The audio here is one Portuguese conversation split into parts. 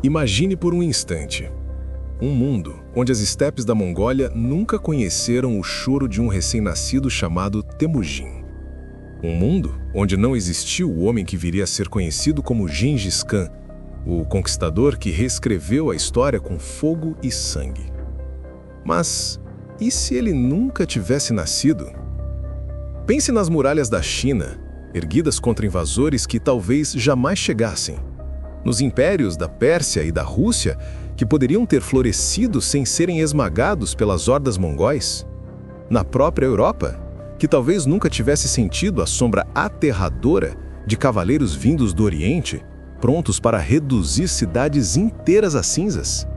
Imagine por um instante um mundo onde as estepes da Mongólia nunca conheceram o choro de um recém-nascido chamado Temujin. Um mundo onde não existiu o homem que viria a ser conhecido como Gengis Khan, o conquistador que reescreveu a história com fogo e sangue. Mas e se ele nunca tivesse nascido? Pense nas muralhas da China, erguidas contra invasores que talvez jamais chegassem. Nos impérios da Pérsia e da Rússia, que poderiam ter florescido sem serem esmagados pelas hordas mongóis. Na própria Europa, que talvez nunca tivesse sentido a sombra aterradora de cavaleiros vindos do Oriente, prontos para reduzir cidades inteiras a cinzas.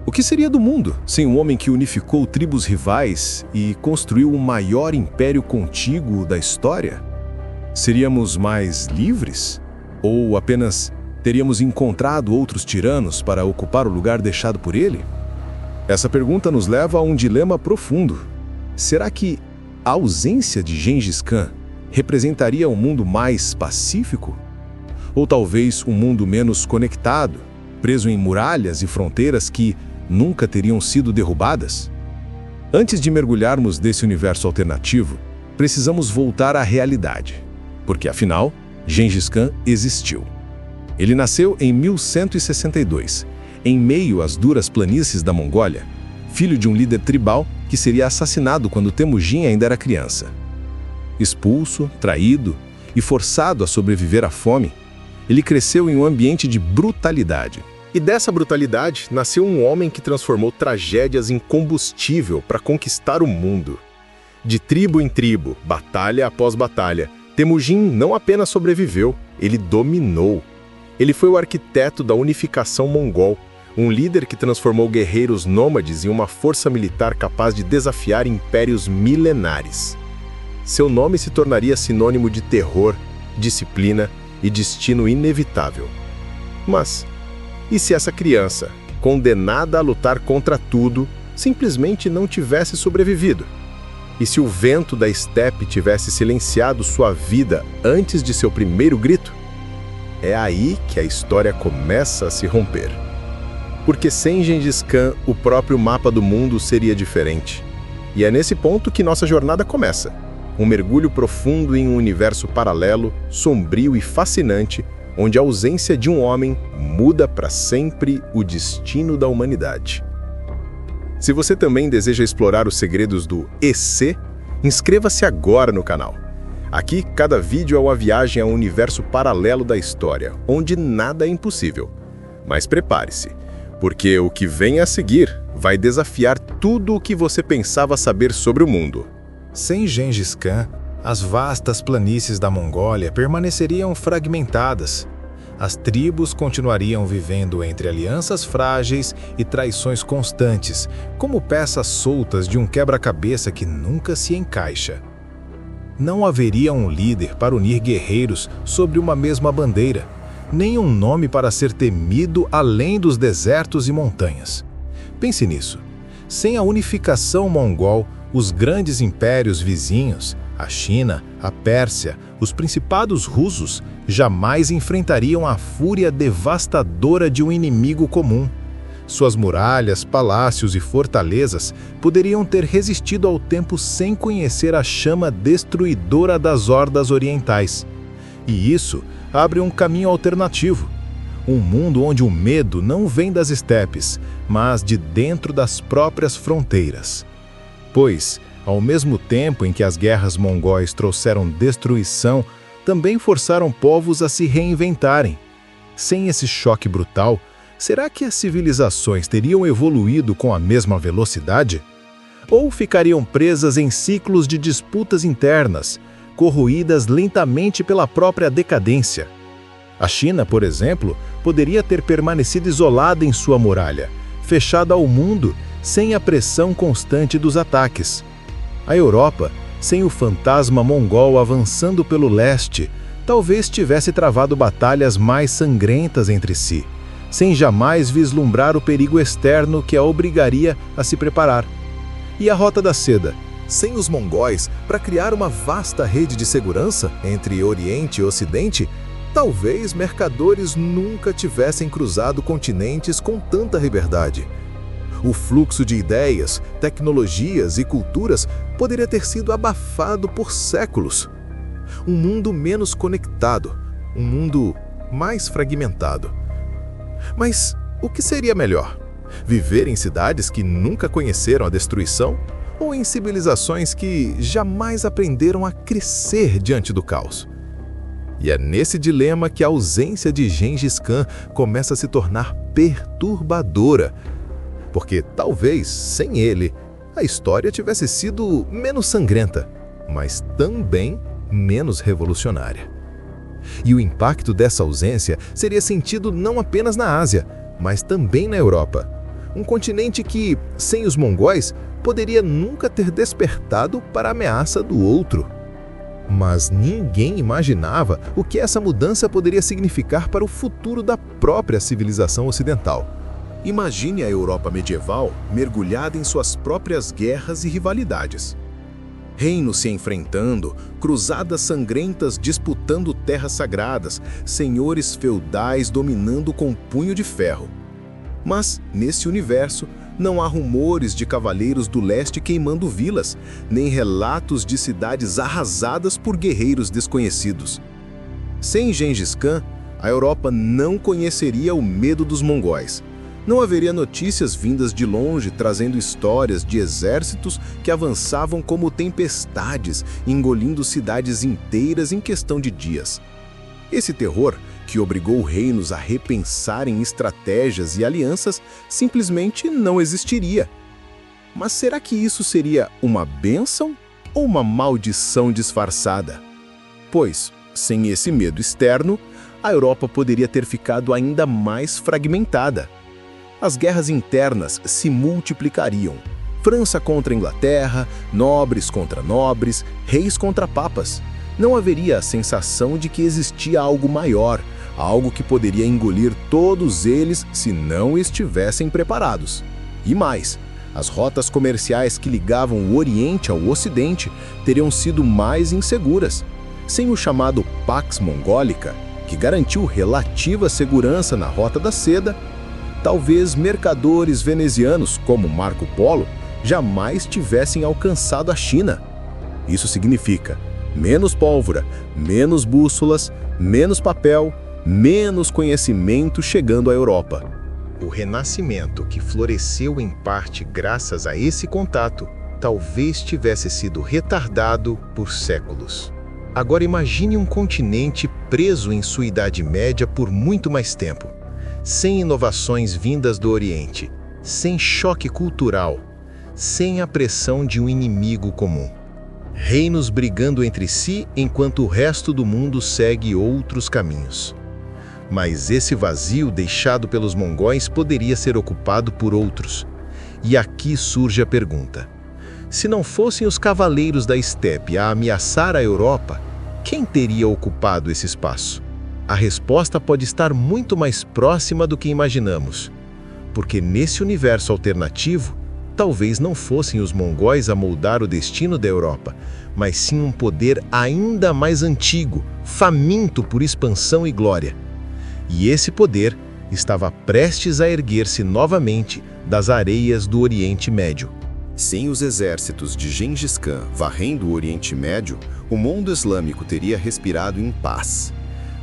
O que seria do mundo sem um homem que unificou tribos rivais e construiu o maior império contíguo da história? Seríamos mais livres? Ou apenas teríamos encontrado outros tiranos para ocupar o lugar deixado por ele? Essa pergunta nos leva a um dilema profundo. Será que a ausência de Gengis Khan representaria um mundo mais pacífico? Ou talvez um mundo menos conectado, preso em muralhas e fronteiras que nunca teriam sido derrubadas? Antes de mergulharmos nesse universo alternativo, precisamos voltar à realidade, porque afinal, Gengis Khan existiu. Ele nasceu em 1162, em meio às duras planícies da Mongólia, filho de um líder tribal que seria assassinado quando Temujin ainda era criança. Expulso, traído e forçado a sobreviver à fome, ele cresceu em um ambiente de brutalidade. E dessa brutalidade nasceu um homem que transformou tragédias em combustível para conquistar o mundo. De tribo em tribo, batalha após batalha, Temujin não apenas sobreviveu, ele dominou. Ele foi o arquiteto da unificação mongol, um líder que transformou guerreiros nômades em uma força militar capaz de desafiar impérios milenares. Seu nome se tornaria sinônimo de terror, disciplina e destino inevitável. Mas, e se essa criança, condenada a lutar contra tudo, simplesmente não tivesse sobrevivido? E se o vento da estepe tivesse silenciado sua vida antes de seu primeiro grito? É aí que a história começa a se romper. Porque sem Gengis Khan, o próprio mapa do mundo seria diferente. E é nesse ponto que nossa jornada começa. Um mergulho profundo em um universo paralelo, sombrio e fascinante, onde a ausência de um homem muda para sempre o destino da humanidade. Se você também deseja explorar os segredos do EC, inscreva-se agora no canal. Aqui, cada vídeo é uma viagem a um universo paralelo da história, onde nada é impossível. Mas prepare-se, porque o que vem a seguir vai desafiar tudo o que você pensava saber sobre o mundo. Sem Gengis Khan, as vastas planícies da Mongólia permaneceriam fragmentadas. As tribos continuariam vivendo entre alianças frágeis e traições constantes, como peças soltas de um quebra-cabeça que nunca se encaixa. Não haveria um líder para unir guerreiros sobre uma mesma bandeira, nem um nome para ser temido além dos desertos e montanhas. Pense nisso. Sem a unificação mongol, os grandes impérios vizinhos, a China, a Pérsia, os principados russos, jamais enfrentariam a fúria devastadora de um inimigo comum. Suas muralhas, palácios e fortalezas poderiam ter resistido ao tempo sem conhecer a chama destruidora das hordas orientais. E isso abre um caminho alternativo. Um mundo onde o medo não vem das estepes, mas de dentro das próprias fronteiras. Pois, ao mesmo tempo em que as guerras mongóis trouxeram destruição, também forçaram povos a se reinventarem. Sem esse choque brutal, será que as civilizações teriam evoluído com a mesma velocidade? Ou ficariam presas em ciclos de disputas internas, corroídas lentamente pela própria decadência? A China, por exemplo, poderia ter permanecido isolada em sua muralha, fechada ao mundo, sem a pressão constante dos ataques. A Europa, sem o fantasma mongol avançando pelo leste, talvez tivesse travado batalhas mais sangrentas entre si, sem jamais vislumbrar o perigo externo que a obrigaria a se preparar. E a Rota da Seda, sem os mongóis, para criar uma vasta rede de segurança entre Oriente e Ocidente, Talvez mercadores nunca tivessem cruzado continentes com tanta liberdade. O fluxo de ideias, tecnologias e culturas poderia ter sido abafado por séculos. Um mundo menos conectado, um mundo mais fragmentado. Mas o que seria melhor? Viver em cidades que nunca conheceram a destruição ou em civilizações que jamais aprenderam a crescer diante do caos? E é nesse dilema que a ausência de Gengis Khan começa a se tornar perturbadora. Porque talvez, sem ele, a história tivesse sido menos sangrenta, mas também menos revolucionária. E o impacto dessa ausência seria sentido não apenas na Ásia, mas também na Europa. Um continente que, sem os mongóis, poderia nunca ter despertado para a ameaça do outro. Mas ninguém imaginava o que essa mudança poderia significar para o futuro da própria civilização ocidental. Imagine a Europa medieval mergulhada em suas próprias guerras e rivalidades. Reinos se enfrentando, cruzadas sangrentas disputando terras sagradas, senhores feudais dominando com punho de ferro. Mas, nesse universo, não há rumores de cavaleiros do leste queimando vilas, nem relatos de cidades arrasadas por guerreiros desconhecidos. Sem Gengis Khan, a Europa não conheceria o medo dos mongóis. Não haveria notícias vindas de longe trazendo histórias de exércitos que avançavam como tempestades, engolindo cidades inteiras em questão de dias. Esse terror, que obrigou reinos a repensarem estratégias e alianças, simplesmente não existiria. Mas será que isso seria uma bênção ou uma maldição disfarçada? Pois, sem esse medo externo, a Europa poderia ter ficado ainda mais fragmentada. As guerras internas se multiplicariam. França contra Inglaterra, nobres contra nobres, reis contra papas. Não haveria a sensação de que existia algo maior, algo que poderia engolir todos eles se não estivessem preparados. E mais, as rotas comerciais que ligavam o Oriente ao Ocidente teriam sido mais inseguras. Sem o chamado Pax Mongólica, que garantiu relativa segurança na Rota da Seda, talvez mercadores venezianos como Marco Polo jamais tivessem alcançado a China. Isso significa menos pólvora, menos bússolas, menos papel, menos conhecimento chegando à Europa. O renascimento, que floresceu em parte graças a esse contato, talvez tivesse sido retardado por séculos. Agora imagine um continente preso em sua Idade Média por muito mais tempo, sem inovações vindas do Oriente, sem choque cultural, sem a pressão de um inimigo comum. Reinos brigando entre si enquanto o resto do mundo segue outros caminhos. Mas esse vazio deixado pelos mongóis poderia ser ocupado por outros. E aqui surge a pergunta: se não fossem os cavaleiros da estepe a ameaçar a Europa, quem teria ocupado esse espaço? A resposta pode estar muito mais próxima do que imaginamos, porque nesse universo alternativo, talvez não fossem os mongóis a moldar o destino da Europa, mas sim um poder ainda mais antigo, faminto por expansão e glória. E esse poder estava prestes a erguer-se novamente das areias do Oriente Médio. Sem os exércitos de Gengis Khan varrendo o Oriente Médio, o mundo islâmico teria respirado em paz.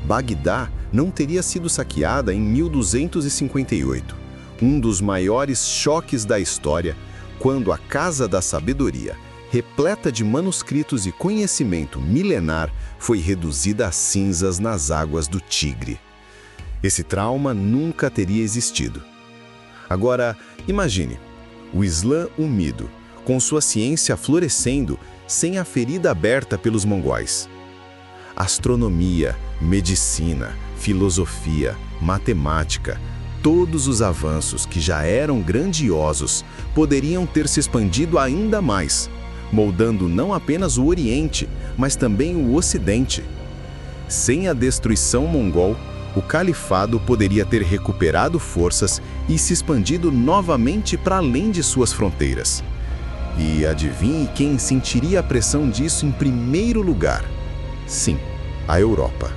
Bagdá não teria sido saqueada em 1258. Um dos maiores choques da história, quando a Casa da Sabedoria, repleta de manuscritos e conhecimento milenar, foi reduzida a cinzas nas águas do Tigre. Esse trauma nunca teria existido. Agora, imagine, o Islã unido, com sua ciência florescendo, sem a ferida aberta pelos mongóis. Astronomia, medicina, filosofia, matemática, todos os avanços que já eram grandiosos poderiam ter se expandido ainda mais, moldando não apenas o Oriente, mas também o Ocidente. Sem a destruição mongol, o califado poderia ter recuperado forças e se expandido novamente para além de suas fronteiras. E adivinhe quem sentiria a pressão disso em primeiro lugar? Sim, a Europa.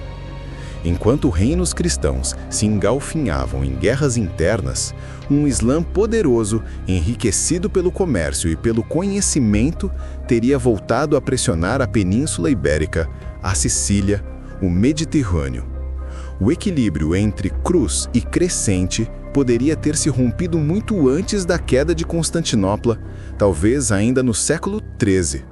Enquanto reinos cristãos se engalfinhavam em guerras internas, um Islã poderoso, enriquecido pelo comércio e pelo conhecimento, teria voltado a pressionar a Península Ibérica, a Sicília, o Mediterrâneo. O equilíbrio entre cruz e crescente poderia ter se rompido muito antes da queda de Constantinopla, talvez ainda no século XIII.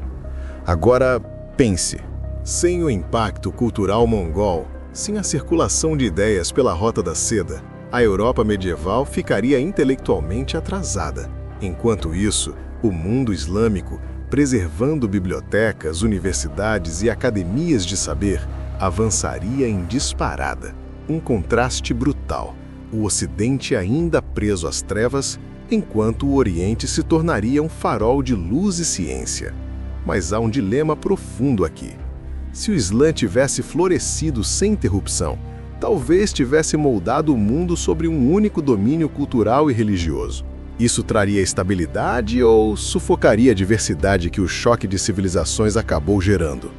Agora, pense. Sem o impacto cultural mongol, sem a circulação de ideias pela Rota da Seda, a Europa medieval ficaria intelectualmente atrasada. Enquanto isso, o mundo islâmico, preservando bibliotecas, universidades e academias de saber, avançaria em disparada. Um contraste brutal. O Ocidente ainda preso às trevas, enquanto o Oriente se tornaria um farol de luz e ciência. Mas há um dilema profundo aqui. Se o Islã tivesse florescido sem interrupção, talvez tivesse moldado o mundo sobre um único domínio cultural e religioso. Isso traria estabilidade ou sufocaria a diversidade que o choque de civilizações acabou gerando?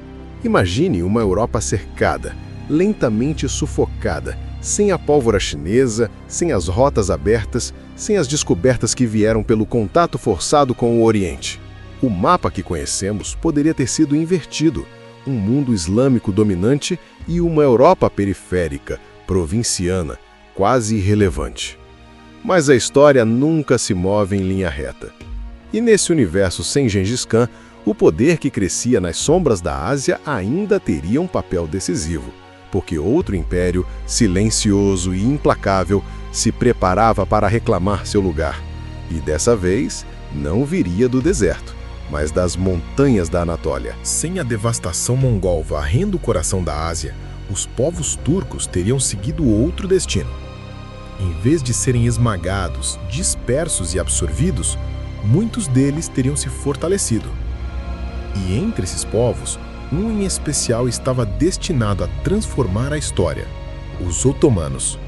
Imagine uma Europa cercada, lentamente sufocada, sem a pólvora chinesa, sem as rotas abertas, sem as descobertas que vieram pelo contato forçado com o Oriente. O mapa que conhecemos poderia ter sido invertido. Um mundo islâmico dominante e uma Europa periférica, provinciana, quase irrelevante. Mas a história nunca se move em linha reta. E nesse universo sem Gengis Khan, o poder que crescia nas sombras da Ásia ainda teria um papel decisivo, porque outro império, silencioso e implacável, se preparava para reclamar seu lugar. E dessa vez, não viria do deserto, mas das montanhas da Anatólia. Sem a devastação mongol varrendo o coração da Ásia, os povos turcos teriam seguido outro destino. Em vez de serem esmagados, dispersos e absorvidos, muitos deles teriam se fortalecido. E entre esses povos, um em especial estava destinado a transformar a história: os otomanos.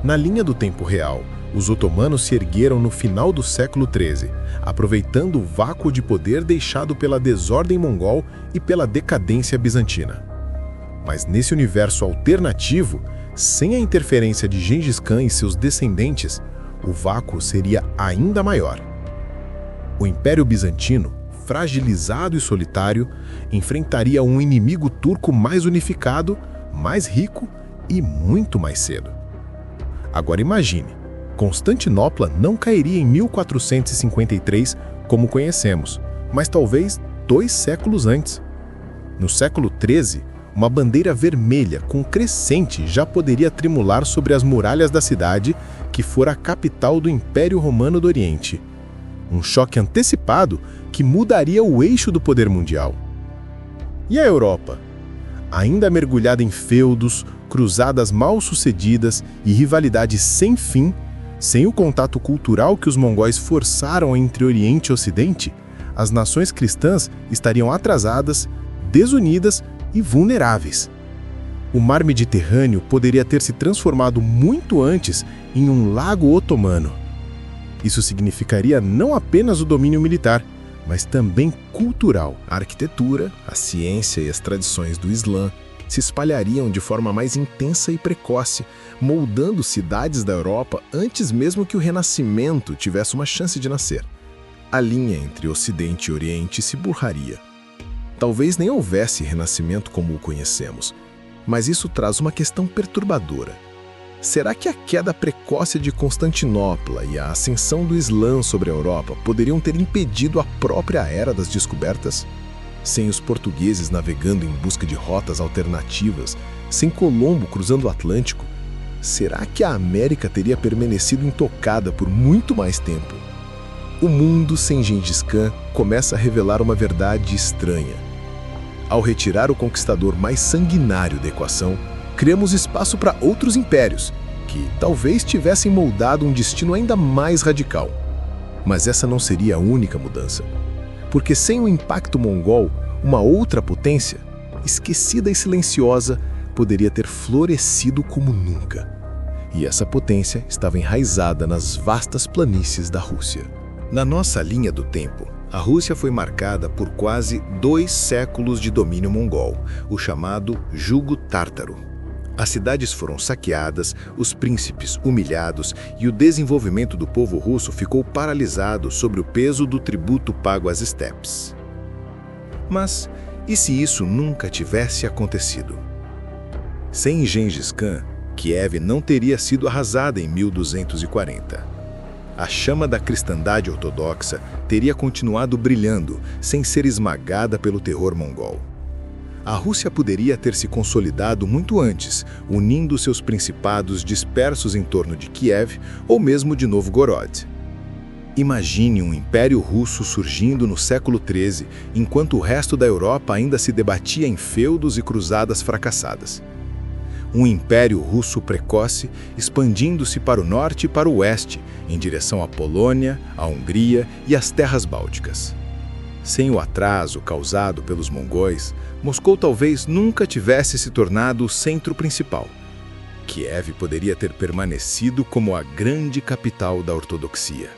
Na linha do tempo real, os otomanos se ergueram no final do século XIII, aproveitando o vácuo de poder deixado pela desordem mongol e pela decadência bizantina. Mas nesse universo alternativo, sem a interferência de Gengis Khan e seus descendentes, o vácuo seria ainda maior. O Império Bizantino, fragilizado e solitário, enfrentaria um inimigo turco mais unificado, mais rico e muito mais cedo. Agora imagine, Constantinopla não cairia em 1453 como conhecemos, mas talvez 2 séculos antes. No século XIII, uma bandeira vermelha com crescente já poderia tremular sobre as muralhas da cidade que fora a capital do Império Romano do Oriente. Um choque antecipado que mudaria o eixo do poder mundial. E a Europa? Ainda mergulhada em feudos, cruzadas mal-sucedidas e rivalidades sem fim, sem o contato cultural que os mongóis forçaram entre Oriente e Ocidente, as nações cristãs estariam atrasadas, desunidas e vulneráveis. O mar Mediterrâneo poderia ter se transformado muito antes em um lago otomano. Isso significaria não apenas o domínio militar, mas também cultural. A arquitetura, a ciência e as tradições do Islã se espalhariam de forma mais intensa e precoce, moldando cidades da Europa antes mesmo que o Renascimento tivesse uma chance de nascer. A linha entre Ocidente e Oriente se burraria. Talvez nem houvesse Renascimento como o conhecemos, mas isso traz uma questão perturbadora. Será que a queda precoce de Constantinopla e a ascensão do Islã sobre a Europa poderiam ter impedido a própria Era das Descobertas? Sem os portugueses navegando em busca de rotas alternativas, sem Colombo cruzando o Atlântico, será que a América teria permanecido intocada por muito mais tempo? O mundo sem Gengis Khan começa a revelar uma verdade estranha. Ao retirar o conquistador mais sanguinário da equação, criamos espaço para outros impérios, que talvez tivessem moldado um destino ainda mais radical. Mas essa não seria a única mudança. Porque sem o impacto mongol, uma outra potência, esquecida e silenciosa, poderia ter florescido como nunca. E essa potência estava enraizada nas vastas planícies da Rússia. Na nossa linha do tempo, a Rússia foi marcada por quase 2 séculos de domínio mongol, o chamado Jugo Tártaro. As cidades foram saqueadas, os príncipes humilhados e o desenvolvimento do povo russo ficou paralisado sobre o peso do tributo pago às estepes. Mas e se isso nunca tivesse acontecido? Sem Gengis Khan, Kiev não teria sido arrasada em 1240. A chama da cristandade ortodoxa teria continuado brilhando, sem ser esmagada pelo terror mongol. A Rússia poderia ter se consolidado muito antes, unindo seus principados dispersos em torno de Kiev ou mesmo de Novgorod. Imagine um Império Russo surgindo no século XIII, enquanto o resto da Europa ainda se debatia em feudos e cruzadas fracassadas. Um Império Russo precoce, expandindo-se para o norte e para o oeste, em direção à Polônia, à Hungria e às terras bálticas. Sem o atraso causado pelos mongóis, Moscou talvez nunca tivesse se tornado o centro principal. Kiev poderia ter permanecido como a grande capital da ortodoxia.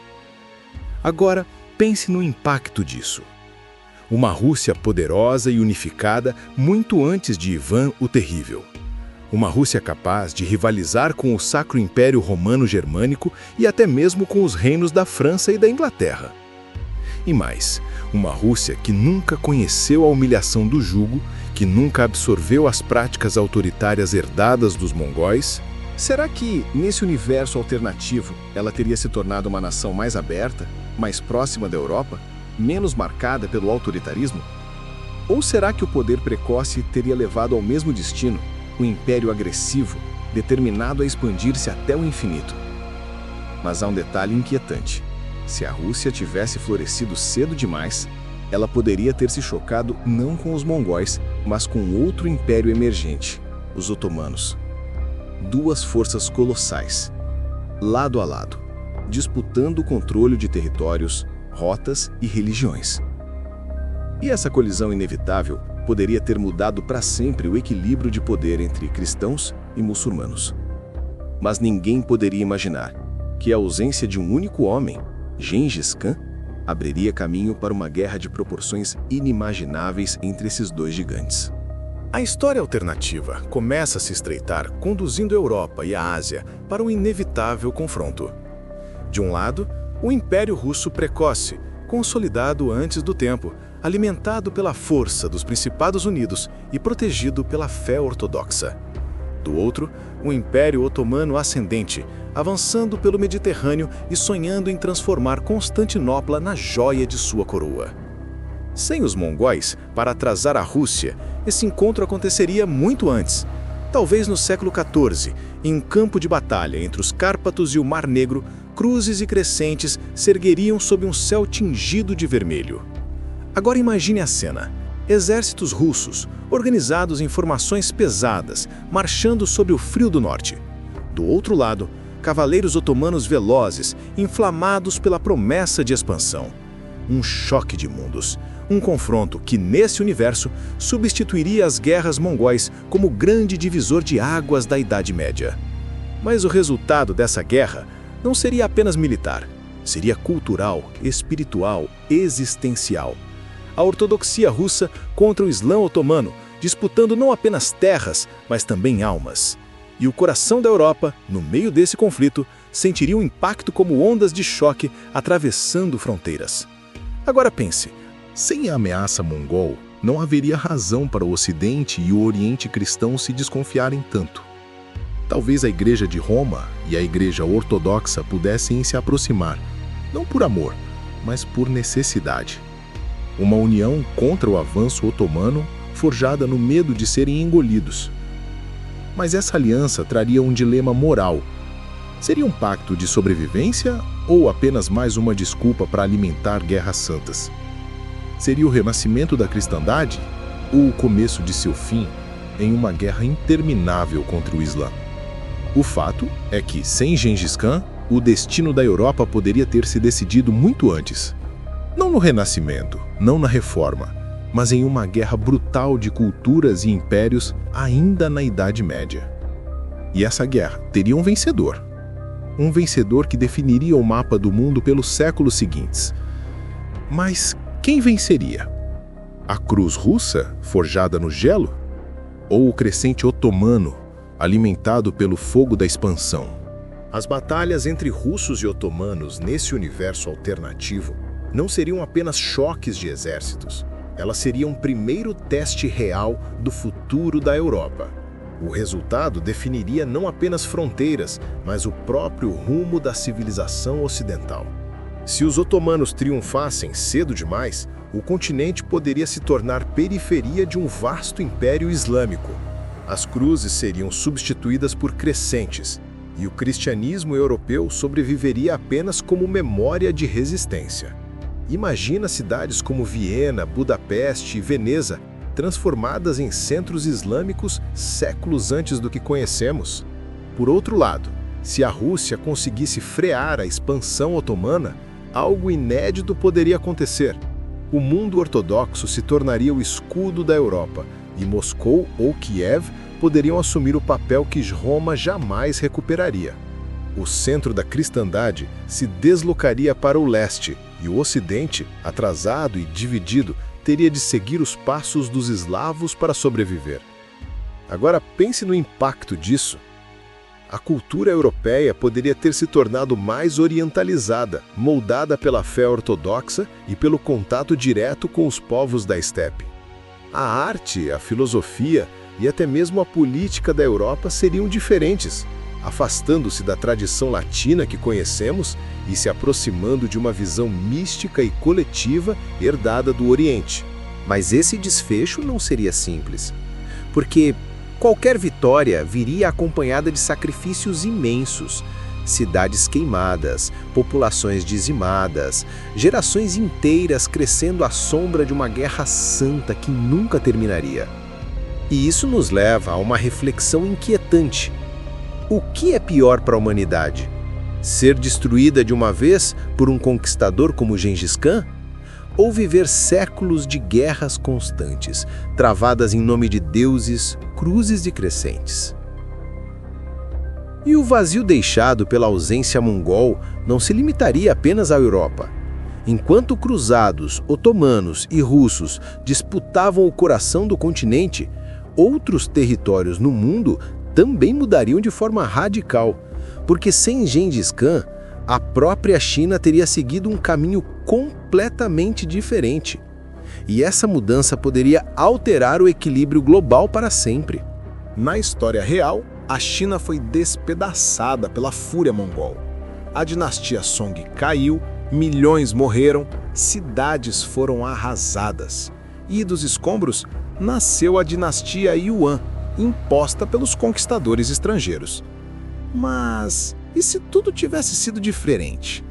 Agora, pense no impacto disso. Uma Rússia poderosa e unificada muito antes de Ivan o Terrível. Uma Rússia capaz de rivalizar com o Sacro Império Romano Germânico e até mesmo com os reinos da França e da Inglaterra. E mais, uma Rússia que nunca conheceu a humilhação do jugo, que nunca absorveu as práticas autoritárias herdadas dos mongóis. Será que, nesse universo alternativo, ela teria se tornado uma nação mais aberta, mais próxima da Europa, menos marcada pelo autoritarismo? Ou será que o poder precoce teria levado ao mesmo destino, um império agressivo, determinado a expandir-se até o infinito? Mas há um detalhe inquietante. Se a Rússia tivesse florescido cedo demais, ela poderia ter se chocado não com os mongóis, mas com outro império emergente, os otomanos. Duas forças colossais, lado a lado, disputando o controle de territórios, rotas e religiões. E essa colisão inevitável poderia ter mudado para sempre o equilíbrio de poder entre cristãos e muçulmanos. Mas ninguém poderia imaginar que a ausência de um único homem, Gengis Khan, abriria caminho para uma guerra de proporções inimagináveis entre esses dois gigantes. A história alternativa começa a se estreitar, conduzindo a Europa e a Ásia para um inevitável confronto. De um lado, o Império Russo precoce, consolidado antes do tempo, alimentado pela força dos Principados Unidos e protegido pela fé ortodoxa. Do outro, o Império Otomano ascendente, avançando pelo Mediterrâneo e sonhando em transformar Constantinopla na joia de sua coroa. Sem os mongóis, para atrasar a Rússia, esse encontro aconteceria muito antes. Talvez no século XIV, em um campo de batalha entre os Cárpatos e o Mar Negro, cruzes e crescentes se ergueriam sob um céu tingido de vermelho. Agora imagine a cena. Exércitos russos, organizados em formações pesadas, marchando sobre o frio do norte. Do outro lado, cavaleiros otomanos velozes, inflamados pela promessa de expansão. Um choque de mundos. Um confronto que, nesse universo, substituiria as guerras mongóis como grande divisor de águas da Idade Média. Mas o resultado dessa guerra não seria apenas militar. Seria cultural, espiritual, existencial. A ortodoxia russa contra o Islã otomano, disputando não apenas terras, mas também almas. E o coração da Europa, no meio desse conflito, sentiria um impacto como ondas de choque atravessando fronteiras. Agora pense, sem a ameaça mongol, não haveria razão para o Ocidente e o Oriente cristão se desconfiarem tanto. Talvez a Igreja de Roma e a Igreja Ortodoxa pudessem se aproximar, não por amor, mas por necessidade. Uma união contra o avanço otomano, forjada no medo de serem engolidos. Mas essa aliança traria um dilema moral. Seria um pacto de sobrevivência ou apenas mais uma desculpa para alimentar guerras santas? Seria o renascimento da cristandade ou o começo de seu fim em uma guerra interminável contra o Islã? O fato é que, sem Gengis Khan, o destino da Europa poderia ter se decidido muito antes. Não no Renascimento, não na Reforma, mas em uma guerra brutal de culturas e impérios ainda na Idade Média. E essa guerra teria um vencedor. Um vencedor que definiria o mapa do mundo pelos séculos seguintes. Mas quem venceria? A cruz russa, forjada no gelo? Ou o crescente otomano, alimentado pelo fogo da expansão. As batalhas entre russos e otomanos nesse universo alternativo não seriam apenas choques de exércitos. Elas seriam um primeiro teste real do futuro da Europa. O resultado definiria não apenas fronteiras, mas o próprio rumo da civilização ocidental. Se os otomanos triunfassem cedo demais, o continente poderia se tornar periferia de um vasto império islâmico. As cruzes seriam substituídas por crescentes, e o cristianismo europeu sobreviveria apenas como memória de resistência. Imagina cidades como Viena, Budapeste e Veneza, transformadas em centros islâmicos séculos antes do que conhecemos. Por outro lado, se a Rússia conseguisse frear a expansão otomana, algo inédito poderia acontecer. O mundo ortodoxo se tornaria o escudo da Europa, e Moscou ou Kiev poderiam assumir o papel que Roma jamais recuperaria. O centro da cristandade se deslocaria para o leste, e o Ocidente, atrasado e dividido, teria de seguir os passos dos eslavos para sobreviver. Agora pense no impacto disso. A cultura europeia poderia ter se tornado mais orientalizada, moldada pela fé ortodoxa e pelo contato direto com os povos da estepe. A arte, a filosofia e até mesmo a política da Europa seriam diferentes, afastando-se da tradição latina que conhecemos e se aproximando de uma visão mística e coletiva herdada do Oriente. Mas esse desfecho não seria simples, porque qualquer vitória viria acompanhada de sacrifícios imensos, cidades queimadas, populações dizimadas, gerações inteiras crescendo à sombra de uma guerra santa que nunca terminaria. E isso nos leva a uma reflexão inquietante. O que é pior para a humanidade? Ser destruída de uma vez por um conquistador como Gengis Khan? Ou viver séculos de guerras constantes, travadas em nome de deuses, cruzes e crescentes? E o vazio deixado pela ausência mongol não se limitaria apenas à Europa. Enquanto cruzados, otomanos e russos disputavam o coração do continente, outros territórios no mundo também mudariam de forma radical, porque sem Gengis Khan, a própria China teria seguido um caminho completamente diferente. E essa mudança poderia alterar o equilíbrio global para sempre. Na história real, a China foi despedaçada pela fúria mongol. A dinastia Song caiu, milhões morreram, cidades foram arrasadas. E dos escombros nasceu a dinastia Yuan, imposta pelos conquistadores estrangeiros. Mas e se tudo tivesse sido diferente?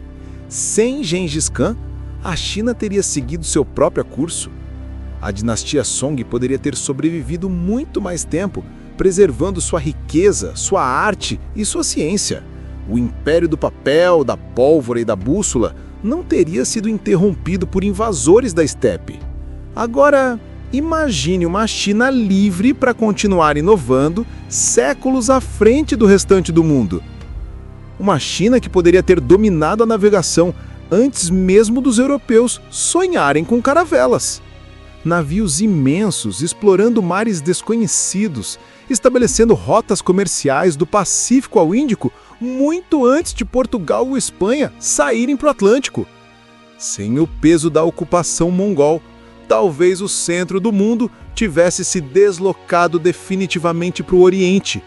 Sem Gengis Khan, a China teria seguido seu próprio curso. A dinastia Song poderia ter sobrevivido muito mais tempo, preservando sua riqueza, sua arte e sua ciência. O império do papel, da pólvora e da bússola não teria sido interrompido por invasores da estepe. Agora, imagine uma China livre para continuar inovando séculos à frente do restante do mundo. Uma China que poderia ter dominado a navegação antes mesmo dos europeus sonharem com caravelas. Navios imensos explorando mares desconhecidos, estabelecendo rotas comerciais do Pacífico ao Índico muito antes de Portugal ou Espanha saírem para o Atlântico. Sem o peso da ocupação mongol, talvez o centro do mundo tivesse se deslocado definitivamente para o Oriente.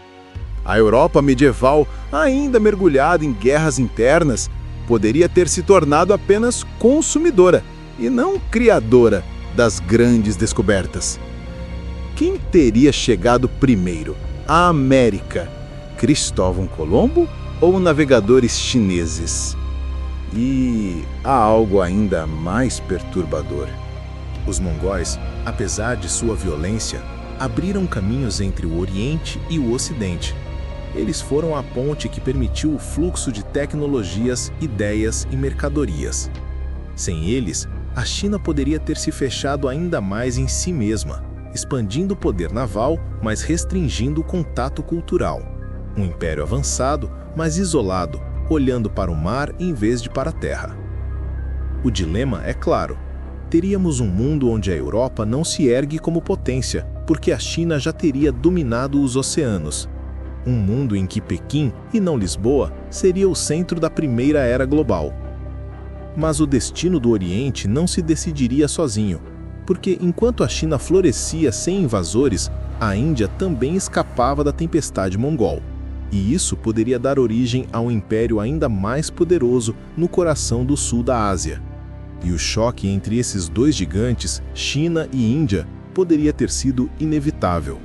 A Europa medieval, ainda mergulhada em guerras internas, poderia ter se tornado apenas consumidora e não criadora das grandes descobertas. Quem teria chegado primeiro? A América? Cristóvão Colombo ou navegadores chineses? E há algo ainda mais perturbador. Os mongóis, apesar de sua violência, abriram caminhos entre o Oriente e o Ocidente. Eles foram a ponte que permitiu o fluxo de tecnologias, ideias e mercadorias. Sem eles, a China poderia ter se fechado ainda mais em si mesma, expandindo o poder naval, mas restringindo o contato cultural. Um império avançado, mas isolado, olhando para o mar em vez de para a terra. O dilema é claro. Teríamos um mundo onde a Europa não se ergue como potência, porque a China já teria dominado os oceanos. um mundo em que Pequim, e não Lisboa, seria o centro da primeira era global. Mas o destino do Oriente não se decidiria sozinho, porque enquanto a China florescia sem invasores, a Índia também escapava da tempestade mongol. E isso poderia dar origem a um império ainda mais poderoso no coração do sul da Ásia. E o choque entre esses dois gigantes, China e Índia, poderia ter sido inevitável.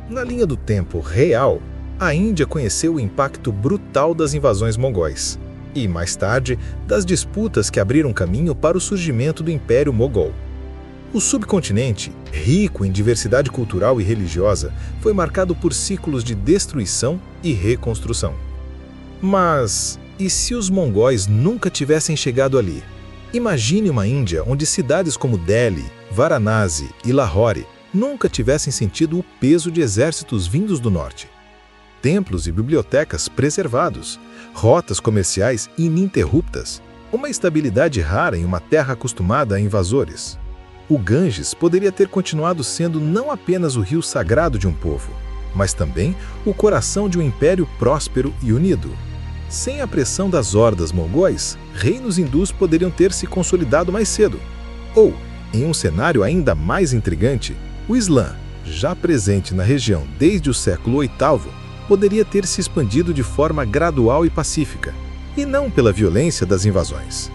Na linha do tempo real, a Índia conheceu o impacto brutal das invasões mongóis e, mais tarde, das disputas que abriram caminho para o surgimento do Império Mogol. O subcontinente, rico em diversidade cultural e religiosa, foi marcado por ciclos de destruição e reconstrução. Mas e se os mongóis nunca tivessem chegado ali? Imagine uma Índia onde cidades como Delhi, Varanasi e Lahore nunca tivessem sentido o peso de exércitos vindos do norte. Templos e bibliotecas preservados, rotas comerciais ininterruptas, uma estabilidade rara em uma terra acostumada a invasores. O Ganges poderia ter continuado sendo não apenas o rio sagrado de um povo, mas também o coração de um império próspero e unido. Sem a pressão das hordas mongóis, reinos hindus poderiam ter se consolidado mais cedo. Ou, em um cenário ainda mais intrigante, o Islã, já presente na região desde o século VIII, poderia ter se expandido de forma gradual e pacífica, e não pela violência das invasões.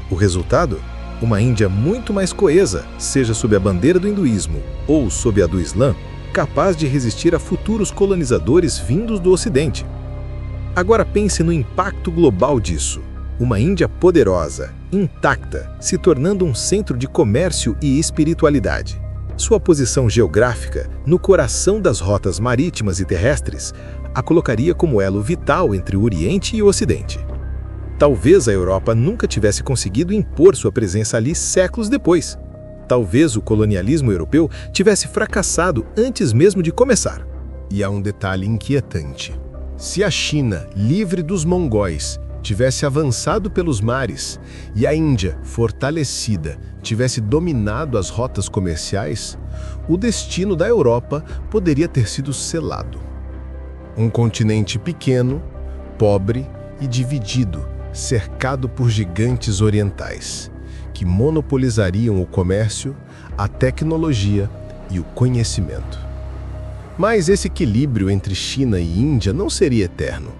O resultado? Uma Índia muito mais coesa, seja sob a bandeira do hinduísmo ou sob a do Islã, capaz de resistir a futuros colonizadores vindos do Ocidente. Agora pense no impacto global disso. Uma Índia poderosa, intacta, se tornando um centro de comércio e espiritualidade. Sua posição geográfica, no coração das rotas marítimas e terrestres, a colocaria como elo vital entre o Oriente e o Ocidente. Talvez a Europa nunca tivesse conseguido impor sua presença ali séculos depois. Talvez o colonialismo europeu tivesse fracassado antes mesmo de começar. E há um detalhe inquietante. Se a China, livre dos mongóis, tivesse avançado pelos mares e a Índia, fortalecida, tivesse dominado as rotas comerciais, o destino da Europa poderia ter sido selado. Um continente pequeno, pobre e dividido, cercado por gigantes orientais, que monopolizariam o comércio, a tecnologia e o conhecimento. Mas esse equilíbrio entre China e Índia não seria eterno.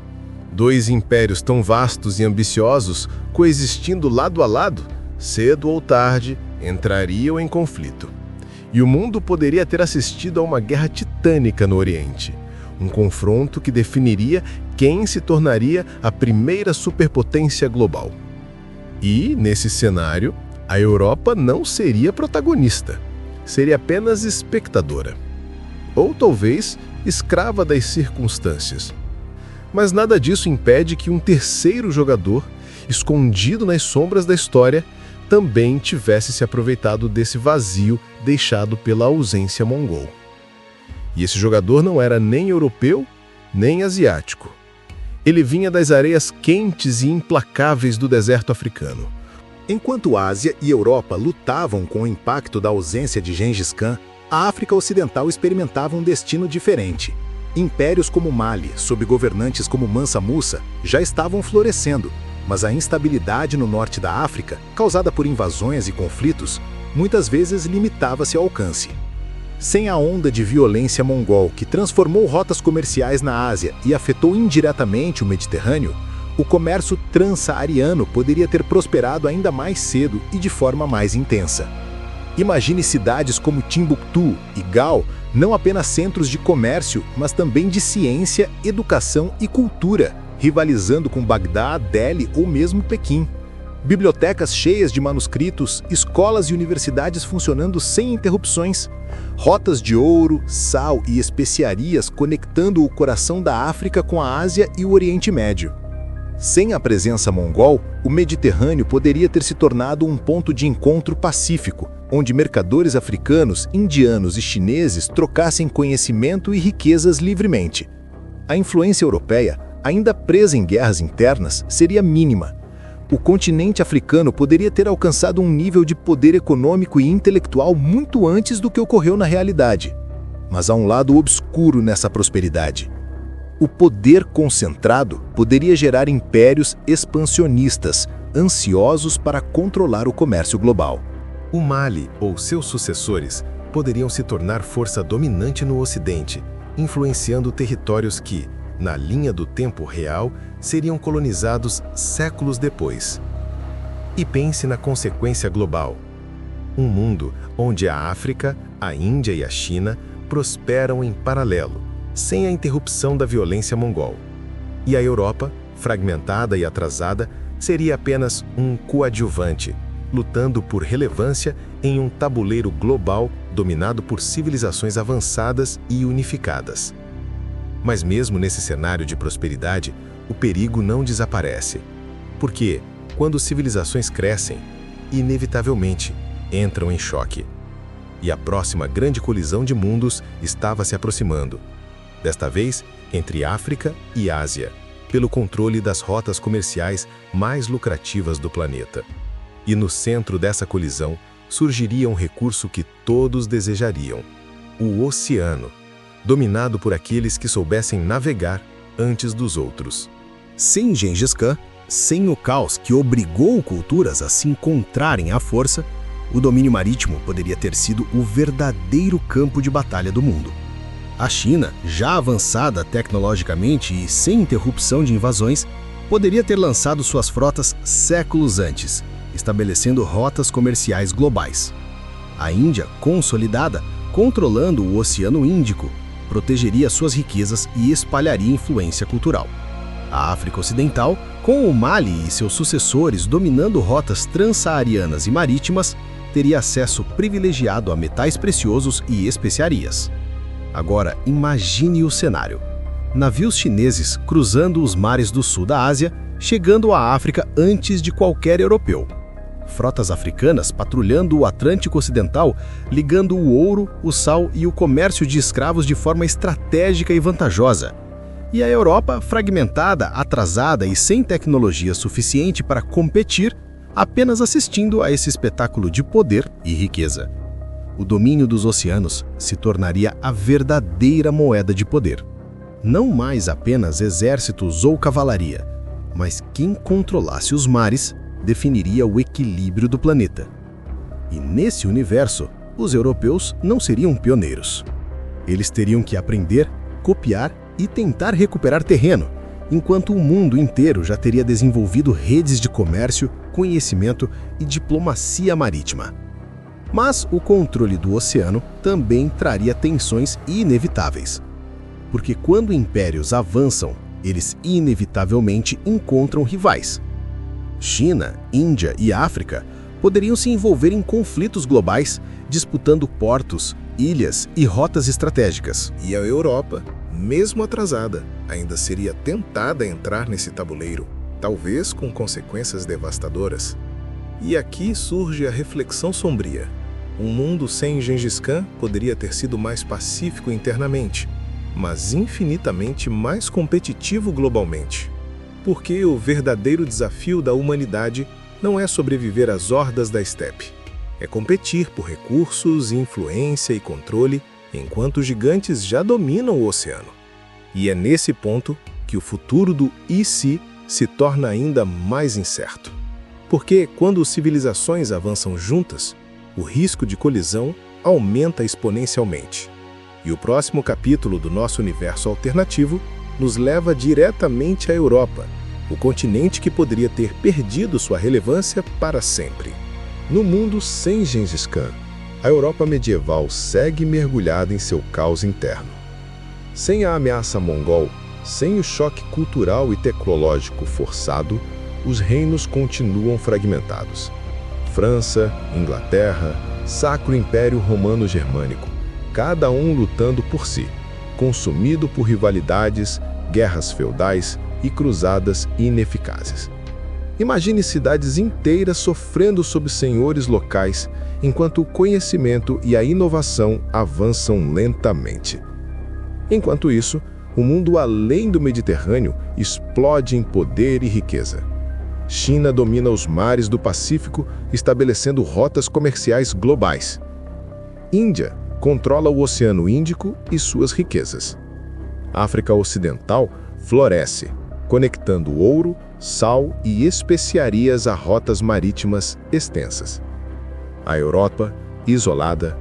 Dois impérios tão vastos e ambiciosos, coexistindo lado a lado, cedo ou tarde, entrariam em conflito. E o mundo poderia ter assistido a uma guerra titânica no Oriente, um confronto que definiria quem se tornaria a primeira superpotência global. E, nesse cenário, a Europa não seria protagonista, seria apenas espectadora. Ou talvez escrava das circunstâncias. Mas nada disso impede que um terceiro jogador, escondido nas sombras da história, também tivesse se aproveitado desse vazio deixado pela ausência mongol. E esse jogador não era nem europeu, nem asiático. Ele vinha das areias quentes e implacáveis do deserto africano. Enquanto Ásia e Europa lutavam com o impacto da ausência de Gengis Khan, a África Ocidental experimentava um destino diferente. Impérios como Mali, sob governantes como Mansa Musa, já estavam florescendo, mas a instabilidade no norte da África, causada por invasões e conflitos, muitas vezes limitava-se ao alcance. Sem a onda de violência mongol que transformou rotas comerciais na Ásia e afetou indiretamente o Mediterrâneo, o comércio transsaariano poderia ter prosperado ainda mais cedo e de forma mais intensa. Imagine cidades como Timbuktu e Gao, não apenas centros de comércio, mas também de ciência, educação e cultura, rivalizando com Bagdá, Delhi ou mesmo Pequim. Bibliotecas cheias de manuscritos, escolas e universidades funcionando sem interrupções, rotas de ouro, sal e especiarias conectando o coração da África com a Ásia e o Oriente Médio. Sem a presença mongol, o Mediterrâneo poderia ter se tornado um ponto de encontro pacífico, onde mercadores africanos, indianos e chineses trocassem conhecimento e riquezas livremente. A influência europeia, ainda presa em guerras internas, seria mínima. O continente africano poderia ter alcançado um nível de poder econômico e intelectual muito antes do que ocorreu na realidade. Mas há um lado obscuro nessa prosperidade. O poder concentrado poderia gerar impérios expansionistas, ansiosos para controlar o comércio global. O Mali ou seus sucessores poderiam se tornar força dominante no Ocidente, influenciando territórios que, na linha do tempo real, seriam colonizados séculos depois. E pense na consequência global. Um mundo onde a África, a Índia e a China prosperam em paralelo, sem a interrupção da violência mongol. E a Europa, fragmentada e atrasada, seria apenas um coadjuvante, lutando por relevância em um tabuleiro global dominado por civilizações avançadas e unificadas. Mas mesmo nesse cenário de prosperidade, o perigo não desaparece. Porque, quando civilizações crescem, inevitavelmente entram em choque. E a próxima grande colisão de mundos estava se aproximando. Desta vez, entre África e Ásia, pelo controle das rotas comerciais mais lucrativas do planeta. E no centro dessa colisão, surgiria um recurso que todos desejariam: o oceano, dominado por aqueles que soubessem navegar antes dos outros. Sem Gengis Khan, sem o caos que obrigou culturas a se encontrarem à força, o domínio marítimo poderia ter sido o verdadeiro campo de batalha do mundo. A China, já avançada tecnologicamente e sem interrupção de invasões, poderia ter lançado suas frotas séculos antes, estabelecendo rotas comerciais globais. A Índia, consolidada, controlando o Oceano Índico, protegeria suas riquezas e espalharia influência cultural. A África Ocidental, com o Mali e seus sucessores dominando rotas transsaarianas e marítimas, teria acesso privilegiado a metais preciosos e especiarias. Agora, imagine o cenário. Navios chineses cruzando os mares do sul da Ásia, chegando à África antes de qualquer europeu. Frotas africanas patrulhando o Atlântico Ocidental, ligando o ouro, o sal e o comércio de escravos de forma estratégica e vantajosa. E a Europa, fragmentada, atrasada e sem tecnologia suficiente para competir, apenas assistindo a esse espetáculo de poder e riqueza. O domínio dos oceanos se tornaria a verdadeira moeda de poder. Não mais apenas exércitos ou cavalaria, mas quem controlasse os mares definiria o equilíbrio do planeta. E nesse universo, os europeus não seriam pioneiros. Eles teriam que aprender, copiar e tentar recuperar terreno, enquanto o mundo inteiro já teria desenvolvido redes de comércio, conhecimento e diplomacia marítima. Mas o controle do oceano também traria tensões inevitáveis. Porque quando impérios avançam, eles inevitavelmente encontram rivais. China, Índia e África poderiam se envolver em conflitos globais, disputando portos, ilhas e rotas estratégicas. E a Europa, mesmo atrasada, ainda seria tentada a entrar nesse tabuleiro, talvez com consequências devastadoras. E aqui surge a reflexão sombria. Um mundo sem Gengis Khan poderia ter sido mais pacífico internamente, mas infinitamente mais competitivo globalmente. Porque o verdadeiro desafio da humanidade não é sobreviver às hordas da estepe. É competir por recursos, influência e controle, enquanto os gigantes já dominam o oceano. E é nesse ponto que o futuro do e se torna ainda mais incerto. Porque quando civilizações avançam juntas, o risco de colisão aumenta exponencialmente. E o próximo capítulo do nosso universo alternativo nos leva diretamente à Europa, o continente que poderia ter perdido sua relevância para sempre. No mundo sem Gengis Khan, a Europa medieval segue mergulhada em seu caos interno. Sem a ameaça mongol, sem o choque cultural e tecnológico forçado, os reinos continuam fragmentados. França, Inglaterra, Sacro Império Romano-Germânico, cada um lutando por si, consumido por rivalidades, guerras feudais e cruzadas ineficazes. Imagine cidades inteiras sofrendo sob senhores locais, enquanto o conhecimento e a inovação avançam lentamente. Enquanto isso, o mundo além do Mediterrâneo explode em poder e riqueza. China domina os mares do Pacífico, estabelecendo rotas comerciais globais. Índia, controla o Oceano Índico e suas riquezas. A África Ocidental floresce, conectando ouro, sal e especiarias a rotas marítimas extensas. A Europa, isolada,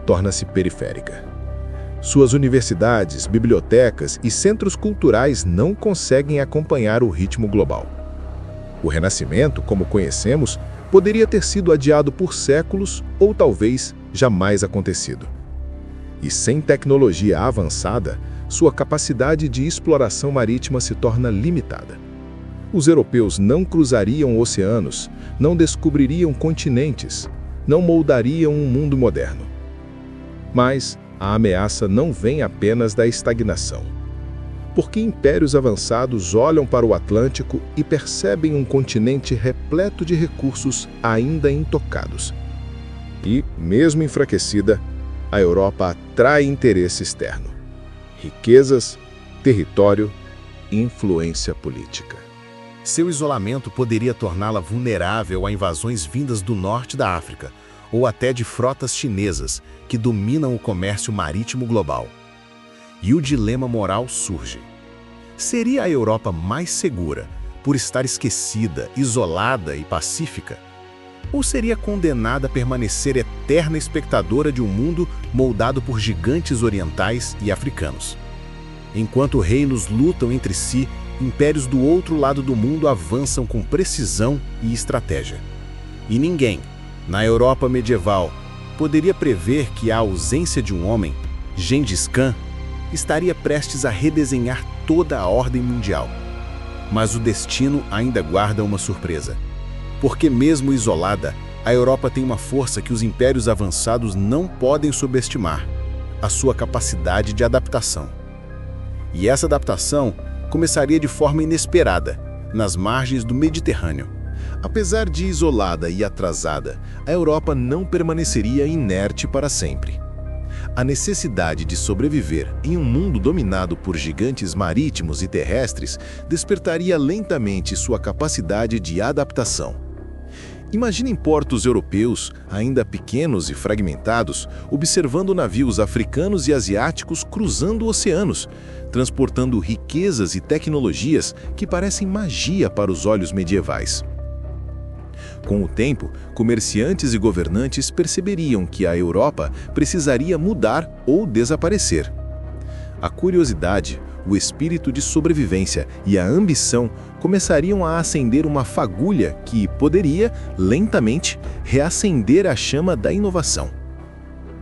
torna-se periférica. Suas universidades, bibliotecas e centros culturais não conseguem acompanhar o ritmo global. O Renascimento, como conhecemos, poderia ter sido adiado por séculos ou talvez jamais acontecido. E sem tecnologia avançada, sua capacidade de exploração marítima se torna limitada. Os europeus não cruzariam oceanos, não descobririam continentes, não moldariam um mundo moderno. Mas a ameaça não vem apenas da estagnação. Porque impérios avançados olham para o Atlântico e percebem um continente repleto de recursos ainda intocados. E, mesmo enfraquecida, a Europa atrai interesse externo. Riquezas, território, influência política. Seu isolamento poderia torná-la vulnerável a invasões vindas do norte da África, ou até de frotas chinesas que dominam o comércio marítimo global. E o dilema moral surge. Seria a Europa mais segura por estar esquecida, isolada e pacífica? Ou seria condenada a permanecer eterna espectadora de um mundo moldado por gigantes orientais e africanos? Enquanto reinos lutam entre si, impérios do outro lado do mundo avançam com precisão e estratégia. E ninguém, na Europa medieval, poderia prever que a ausência de um homem, Gengis Khan, estaria prestes a redesenhar toda a ordem mundial. Mas o destino ainda guarda uma surpresa. Porque mesmo isolada, a Europa tem uma força que os impérios avançados não podem subestimar: a sua capacidade de adaptação. E essa adaptação começaria de forma inesperada, nas margens do Mediterrâneo. Apesar de isolada e atrasada, a Europa não permaneceria inerte para sempre. A necessidade de sobreviver em um mundo dominado por gigantes marítimos e terrestres despertaria lentamente sua capacidade de adaptação. Imaginem portos europeus, ainda pequenos e fragmentados, observando navios africanos e asiáticos cruzando oceanos, transportando riquezas e tecnologias que parecem magia para os olhos medievais. Com o tempo, comerciantes e governantes perceberiam que a Europa precisaria mudar ou desaparecer. A curiosidade, o espírito de sobrevivência e a ambição começariam a acender uma fagulha que poderia, lentamente, reacender a chama da inovação.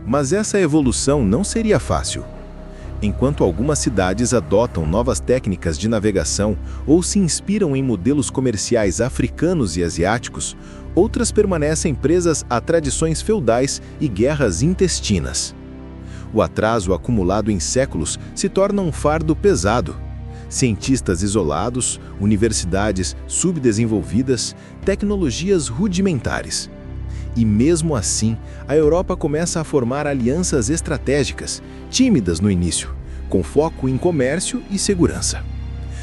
Mas essa evolução não seria fácil. Enquanto algumas cidades adotam novas técnicas de navegação ou se inspiram em modelos comerciais africanos e asiáticos, outras permanecem presas a tradições feudais e guerras intestinas. O atraso acumulado em séculos se torna um fardo pesado. Cientistas isolados, universidades subdesenvolvidas, tecnologias rudimentares. E mesmo assim, a Europa começa a formar alianças estratégicas, tímidas no início, com foco em comércio e segurança.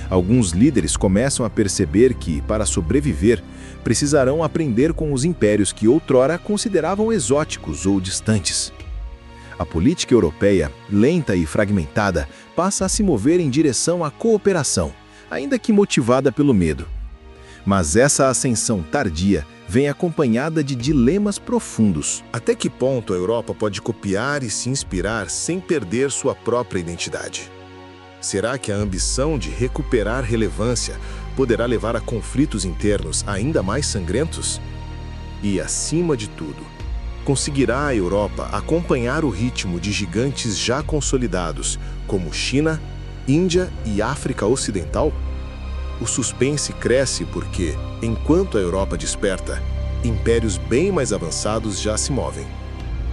Alguns líderes começam a perceber que, para sobreviver, precisarão aprender com os impérios que outrora consideravam exóticos ou distantes. A política europeia, lenta e fragmentada, passa a se mover em direção à cooperação, ainda que motivada pelo medo. Mas essa ascensão tardia vem acompanhada de dilemas profundos. Até que ponto a Europa pode copiar e se inspirar sem perder sua própria identidade? Será que a ambição de recuperar relevância poderá levar a conflitos internos ainda mais sangrentos? E, acima de tudo, conseguirá a Europa acompanhar o ritmo de gigantes já consolidados, como China, Índia e África Ocidental? O suspense cresce porque, enquanto a Europa desperta, impérios bem mais avançados já se movem.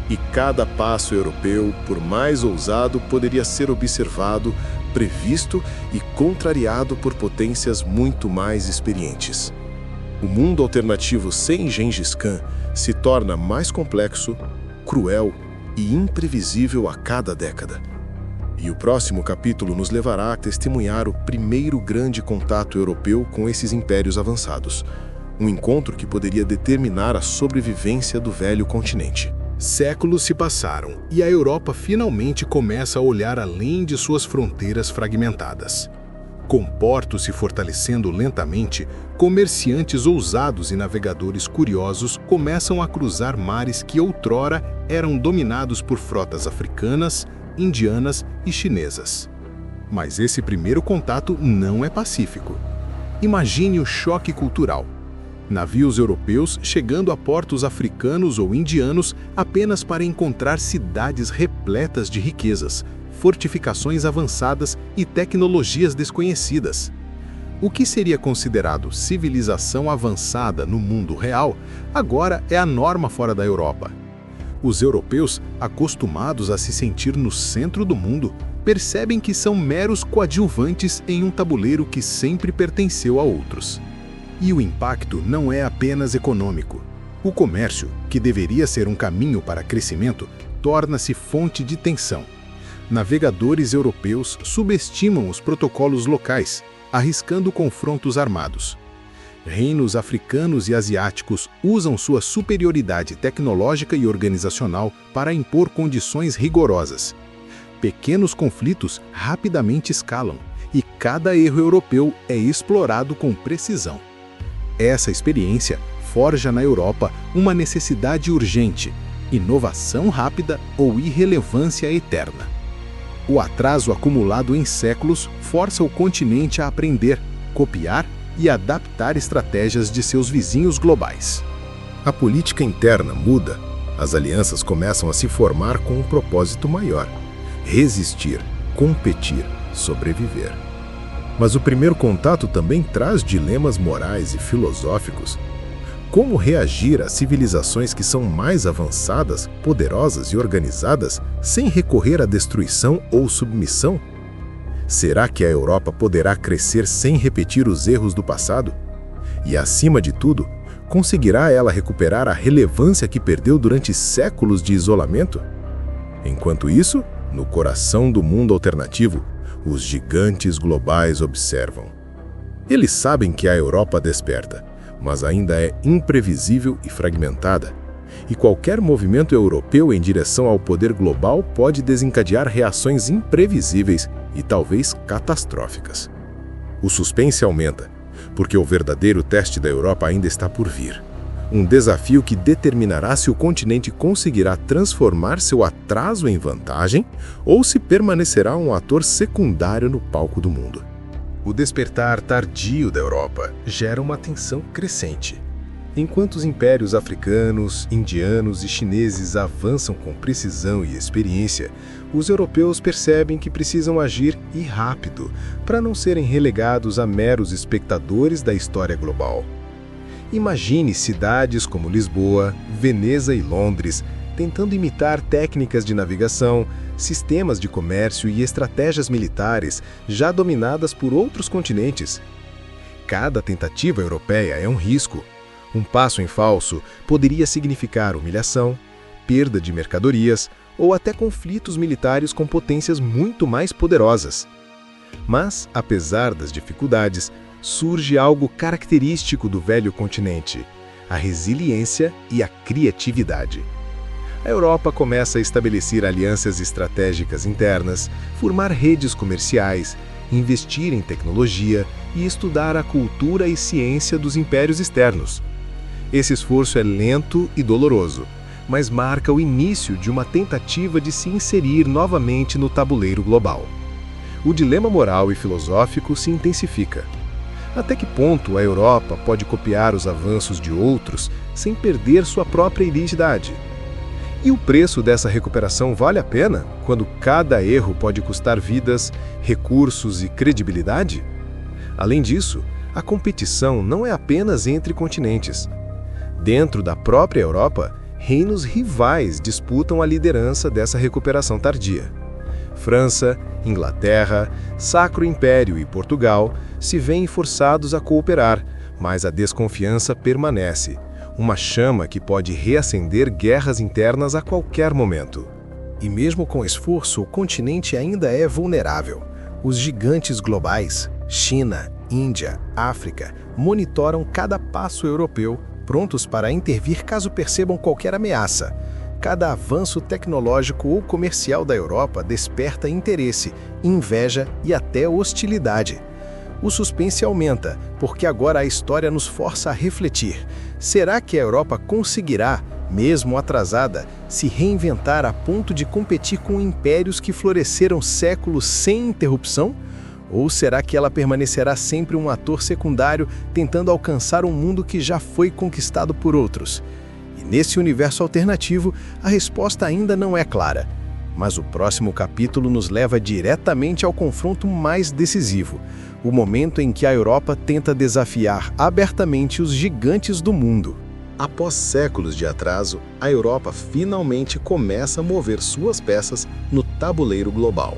E cada passo europeu, por mais ousado, poderia ser observado, previsto e contrariado por potências muito mais experientes. O mundo alternativo sem Gengis Khan se torna mais complexo, cruel e imprevisível a cada década. E o próximo capítulo nos levará a testemunhar o primeiro grande contato europeu com esses impérios avançados. Um encontro que poderia determinar a sobrevivência do velho continente. Séculos se passaram e a Europa finalmente começa a olhar além de suas fronteiras fragmentadas. Com portos se fortalecendo lentamente, comerciantes ousados e navegadores curiosos começam a cruzar mares que outrora eram dominados por frotas africanas, indianas e chinesas. Mas esse primeiro contato não é pacífico. Imagine o choque cultural. Navios europeus chegando a portos africanos ou indianos apenas para encontrar cidades repletas de riquezas, fortificações avançadas e tecnologias desconhecidas. O que seria considerado civilização avançada no mundo real, agora é a norma fora da Europa. Os europeus, acostumados a se sentir no centro do mundo, percebem que são meros coadjuvantes em um tabuleiro que sempre pertenceu a outros. E o impacto não é apenas econômico. O comércio, que deveria ser um caminho para crescimento, torna-se fonte de tensão. Navegadores europeus subestimam os protocolos locais, arriscando confrontos armados. Reinos africanos e asiáticos usam sua superioridade tecnológica e organizacional para impor condições rigorosas. Pequenos conflitos rapidamente escalam, e cada erro europeu é explorado com precisão. Essa experiência forja na Europa uma necessidade urgente: inovação rápida ou irrelevância eterna. O atraso acumulado em séculos força o continente a aprender, copiar e adaptar estratégias de seus vizinhos globais. A política interna muda, as alianças começam a se formar com um propósito maior: resistir, competir, sobreviver. Mas o primeiro contato também traz dilemas morais e filosóficos. Como reagir a civilizações que são mais avançadas, poderosas e organizadas, sem recorrer à destruição ou submissão? Será que a Europa poderá crescer sem repetir os erros do passado? E, acima de tudo, conseguirá ela recuperar a relevância que perdeu durante séculos de isolamento? Enquanto isso, no coração do mundo alternativo, os gigantes globais observam. Eles sabem que a Europa desperta, mas ainda é imprevisível e fragmentada. E qualquer movimento europeu em direção ao poder global pode desencadear reações imprevisíveis e talvez catastróficas. O suspense aumenta, porque o verdadeiro teste da Europa ainda está por vir. Um desafio que determinará se o continente conseguirá transformar seu atraso em vantagem ou se permanecerá um ator secundário no palco do mundo. O despertar tardio da Europa gera uma tensão crescente. Enquanto os impérios africanos, indianos e chineses avançam com precisão e experiência, os europeus percebem que precisam agir e rápido para não serem relegados a meros espectadores da história global. Imagine cidades como Lisboa, Veneza e Londres tentando imitar técnicas de navegação, sistemas de comércio e estratégias militares já dominadas por outros continentes. Cada tentativa europeia é um risco. Um passo em falso poderia significar humilhação, perda de mercadorias ou até conflitos militares com potências muito mais poderosas. Mas, apesar das dificuldades, surge algo característico do velho continente: a resiliência e a criatividade. A Europa começa a estabelecer alianças estratégicas internas, formar redes comerciais, investir em tecnologia e estudar a cultura e ciência dos impérios externos. Esse esforço é lento e doloroso, mas marca o início de uma tentativa de se inserir novamente no tabuleiro global. O dilema moral e filosófico se intensifica. Até que ponto a Europa pode copiar os avanços de outros sem perder sua própria identidade? E o preço dessa recuperação vale a pena, quando cada erro pode custar vidas, recursos e credibilidade? Além disso, a competição não é apenas entre continentes. Dentro da própria Europa, reinos rivais disputam a liderança dessa recuperação tardia. França, Inglaterra, Sacro Império e Portugal se veem forçados a cooperar, mas a desconfiança permanece, uma chama que pode reacender guerras internas a qualquer momento. E mesmo com esforço, o continente ainda é vulnerável. Os gigantes globais, China, Índia, África, monitoram cada passo europeu, prontos para intervir caso percebam qualquer ameaça. Cada avanço tecnológico ou comercial da Europa desperta interesse, inveja e até hostilidade. O suspense aumenta, porque agora a história nos força a refletir. Será que a Europa conseguirá, mesmo atrasada, se reinventar a ponto de competir com impérios que floresceram séculos sem interrupção? Ou será que ela permanecerá sempre um ator secundário tentando alcançar um mundo que já foi conquistado por outros? E nesse universo alternativo, a resposta ainda não é clara. Mas o próximo capítulo nos leva diretamente ao confronto mais decisivo, o momento em que a Europa tenta desafiar abertamente os gigantes do mundo. Após séculos de atraso, a Europa finalmente começa a mover suas peças no tabuleiro global.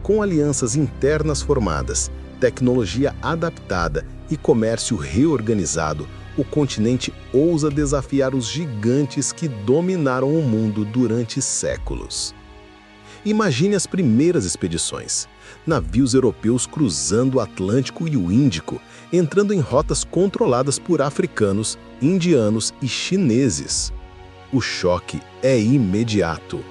Com alianças internas formadas, tecnologia adaptada e comércio reorganizado, o continente ousa desafiar os gigantes que dominaram o mundo durante séculos. Imagine as primeiras expedições. Navios europeus cruzando o Atlântico e o Índico, entrando em rotas controladas por africanos, indianos e chineses. O choque é imediato.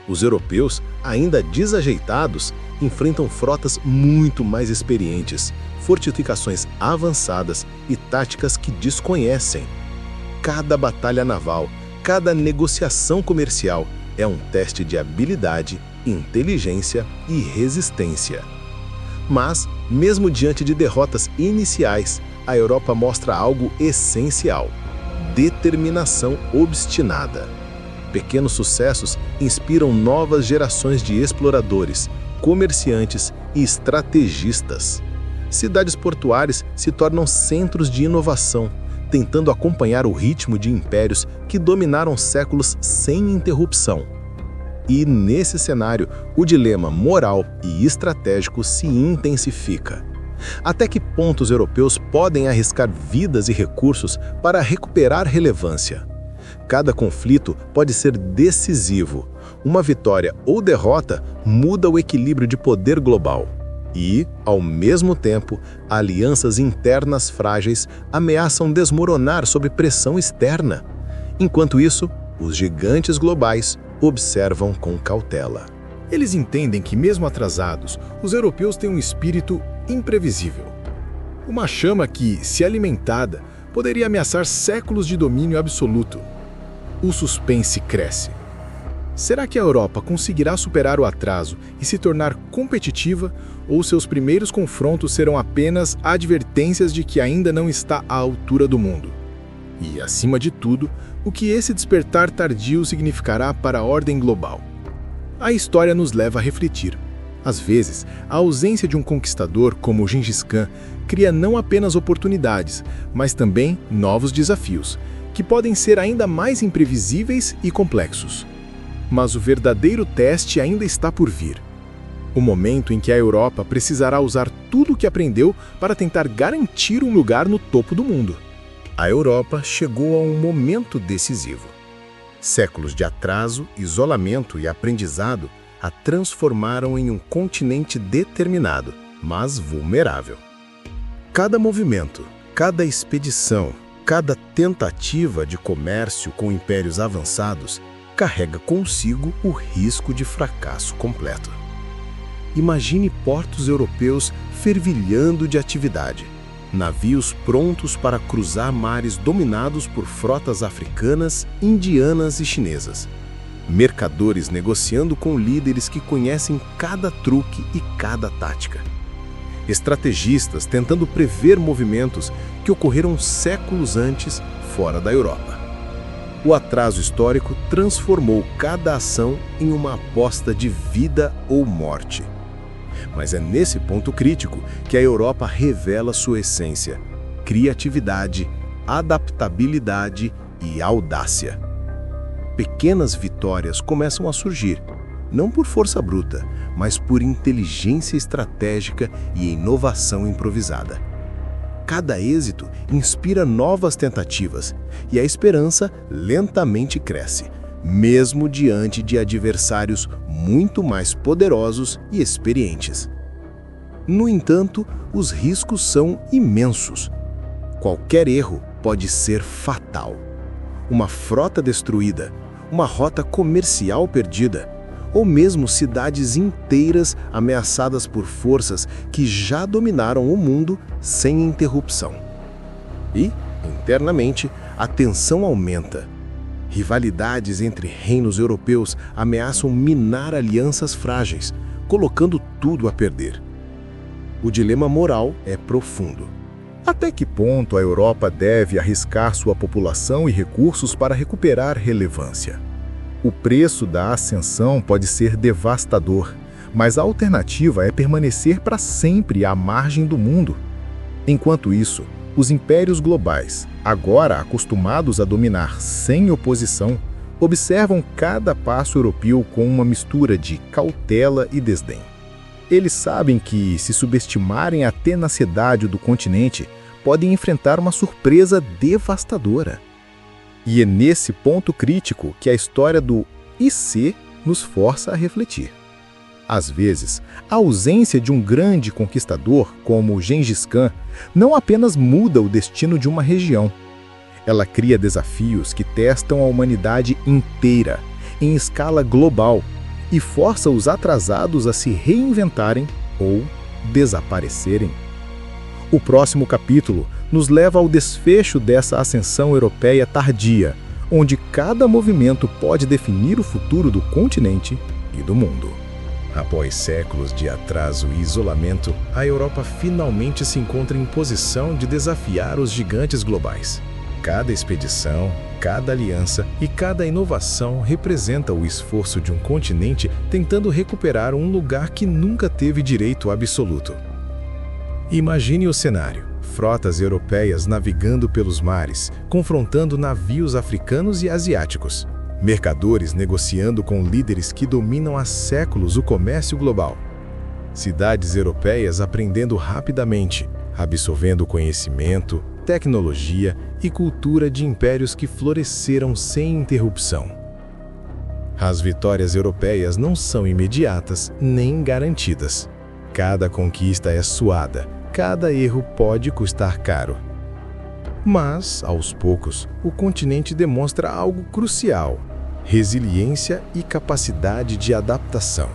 Os europeus, ainda desajeitados, enfrentam frotas muito mais experientes, fortificações avançadas e táticas que desconhecem. Cada batalha naval, cada negociação comercial é um teste de habilidade, inteligência e resistência. Mas, mesmo diante de derrotas iniciais, a Europa mostra algo essencial: determinação obstinada. Pequenos sucessos inspiram novas gerações de exploradores, comerciantes e estrategistas. Cidades portuárias se tornam centros de inovação, tentando acompanhar o ritmo de impérios que dominaram séculos sem interrupção. E, nesse cenário, o dilema moral e estratégico se intensifica. Até que ponto os europeus podem arriscar vidas e recursos para recuperar relevância? Cada conflito pode ser decisivo. Uma vitória ou derrota muda o equilíbrio de poder global. E, ao mesmo tempo, alianças internas frágeis ameaçam desmoronar sob pressão externa. Enquanto isso, os gigantes globais observam com cautela. Eles entendem que, mesmo atrasados, os europeus têm um espírito imprevisível. Uma chama que, se alimentada, poderia ameaçar séculos de domínio absoluto. O suspense cresce. Será que a Europa conseguirá superar o atraso e se tornar competitiva, ou seus primeiros confrontos serão apenas advertências de que ainda não está à altura do mundo? E, acima de tudo, o que esse despertar tardio significará para a ordem global? A história nos leva a refletir. Às vezes, a ausência de um conquistador como Gengis Khan cria não apenas oportunidades, mas também novos desafios, que podem ser ainda mais imprevisíveis e complexos. Mas o verdadeiro teste ainda está por vir. O momento em que a Europa precisará usar tudo o que aprendeu para tentar garantir um lugar no topo do mundo. A Europa chegou a um momento decisivo. Séculos de atraso, isolamento e aprendizado a transformaram em um continente determinado, mas vulnerável. Cada movimento, cada expedição, cada tentativa de comércio com impérios avançados carrega consigo o risco de fracasso completo. Imagine portos europeus fervilhando de atividade, navios prontos para cruzar mares dominados por frotas africanas, indianas e chinesas, mercadores negociando com líderes que conhecem cada truque e cada tática, estrategistas tentando prever movimentos que ocorreram séculos antes fora da Europa. O atraso histórico transformou cada ação em uma aposta de vida ou morte. Mas é nesse ponto crítico que a Europa revela sua essência: criatividade, adaptabilidade e audácia. Pequenas vitórias começam a surgir, não por força bruta, mas por inteligência estratégica e inovação improvisada. Cada êxito inspira novas tentativas e a esperança lentamente cresce, mesmo diante de adversários muito mais poderosos e experientes. No entanto, os riscos são imensos. Qualquer erro pode ser fatal. Uma frota destruída, uma rota comercial perdida, ou mesmo cidades inteiras ameaçadas por forças que já dominaram o mundo sem interrupção. E, internamente, a tensão aumenta. Rivalidades entre reinos europeus ameaçam minar alianças frágeis, colocando tudo a perder. O dilema moral é profundo. Até que ponto a Europa deve arriscar sua população e recursos para recuperar relevância? O preço da ascensão pode ser devastador, mas a alternativa é permanecer para sempre à margem do mundo. Enquanto isso, os impérios globais, agora acostumados a dominar sem oposição, observam cada passo europeu com uma mistura de cautela e desdém. Eles sabem que, se subestimarem a tenacidade do continente, podem enfrentar uma surpresa devastadora. E é nesse ponto crítico que a história do "e se" nos força a refletir. Às vezes, a ausência de um grande conquistador, como Gengis Khan, não apenas muda o destino de uma região. Ela cria desafios que testam a humanidade inteira, em escala global, e força os atrasados a se reinventarem ou desaparecerem. O próximo capítulo nos leva ao desfecho dessa ascensão europeia tardia, onde cada movimento pode definir o futuro do continente e do mundo. Após séculos de atraso e isolamento, a Europa finalmente se encontra em posição de desafiar os gigantes globais. Cada expedição, cada aliança e cada inovação representa o esforço de um continente tentando recuperar um lugar que nunca teve direito absoluto. Imagine o cenário: frotas europeias navegando pelos mares, confrontando navios africanos e asiáticos. Mercadores negociando com líderes que dominam há séculos o comércio global. Cidades europeias aprendendo rapidamente, absorvendo conhecimento, tecnologia e cultura de impérios que floresceram sem interrupção. As vitórias europeias não são imediatas nem garantidas. Cada conquista é suada, cada erro pode custar caro. Mas, aos poucos, o continente demonstra algo crucial: resiliência e capacidade de adaptação.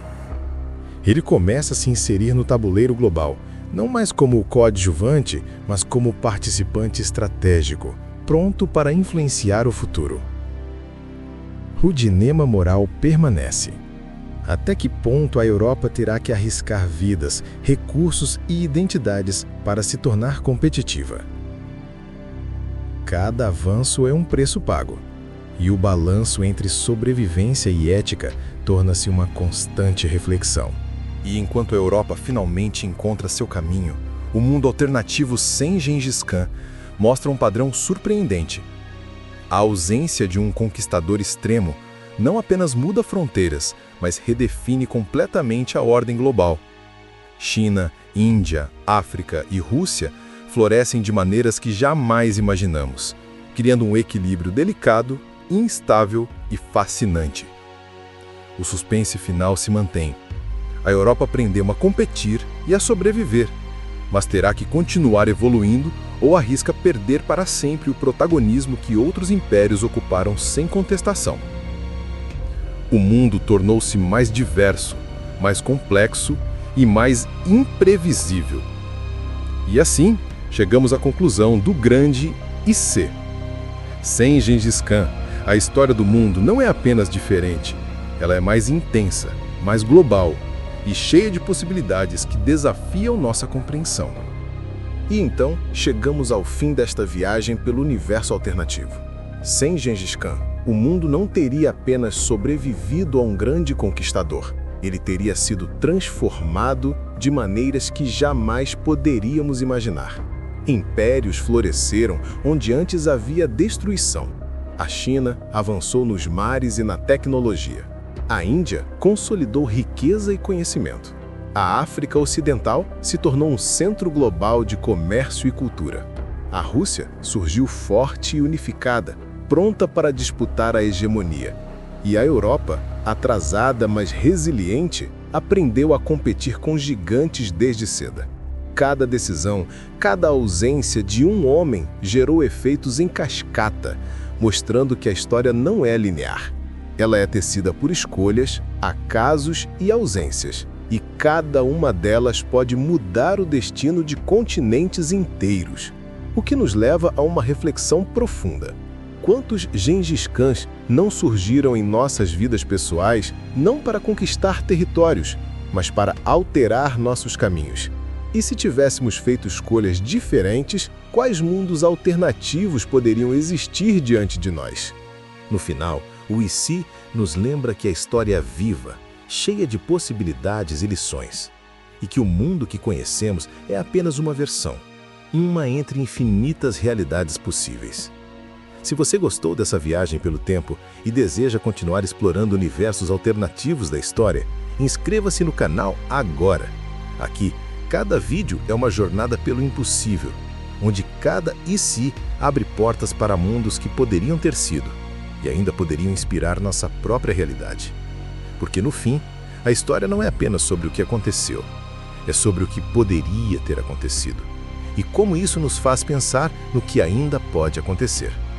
Ele começa a se inserir no tabuleiro global, não mais como coadjuvante, mas como participante estratégico, pronto para influenciar o futuro. O dilema moral permanece. Até que ponto a Europa terá que arriscar vidas, recursos e identidades para se tornar competitiva? Cada avanço é um preço pago, e o balanço entre sobrevivência e ética torna-se uma constante reflexão. E enquanto a Europa finalmente encontra seu caminho, o mundo alternativo sem Gengis Khan mostra um padrão surpreendente. A ausência de um conquistador extremo não apenas muda fronteiras, mas redefine completamente a ordem global. China, Índia, África e Rússia florescem de maneiras que jamais imaginamos, criando um equilíbrio delicado, instável e fascinante. O suspense final se mantém. A Europa aprendeu a competir e a sobreviver, mas terá que continuar evoluindo ou arrisca perder para sempre o protagonismo que outros impérios ocuparam sem contestação. O mundo tornou-se mais diverso, mais complexo e mais imprevisível. E assim, chegamos à conclusão do grande "e se". Sem Gengis Khan, a história do mundo não é apenas diferente, ela é mais intensa, mais global e cheia de possibilidades que desafiam nossa compreensão. E então, chegamos ao fim desta viagem pelo universo alternativo. Sem Gengis Khan, o mundo não teria apenas sobrevivido a um grande conquistador, ele teria sido transformado de maneiras que jamais poderíamos imaginar. Impérios floresceram onde antes havia destruição. A China avançou nos mares e na tecnologia. A Índia consolidou riqueza e conhecimento. A África Ocidental se tornou um centro global de comércio e cultura. A Rússia surgiu forte e unificada, pronta para disputar a hegemonia. E a Europa, atrasada mas resiliente, aprendeu a competir com gigantes desde cedo. Cada decisão, cada ausência de um homem gerou efeitos em cascata, mostrando que a história não é linear. Ela é tecida por escolhas, acasos e ausências, e cada uma delas pode mudar o destino de continentes inteiros, o que nos leva a uma reflexão profunda. Quantos Gengis Khans não surgiram em nossas vidas pessoais não para conquistar territórios, mas para alterar nossos caminhos? E se tivéssemos feito escolhas diferentes, quais mundos alternativos poderiam existir diante de nós? No final, o E se nos lembra que a história é viva, cheia de possibilidades e lições, e que o mundo que conhecemos é apenas uma versão, uma entre infinitas realidades possíveis. Se você gostou dessa viagem pelo tempo e deseja continuar explorando universos alternativos da história, inscreva-se no canal agora. Aqui, cada vídeo é uma jornada pelo impossível, onde cada E se abre portas para mundos que poderiam ter sido e ainda poderiam inspirar nossa própria realidade. Porque no fim, a história não é apenas sobre o que aconteceu, é sobre o que poderia ter acontecido e como isso nos faz pensar no que ainda pode acontecer.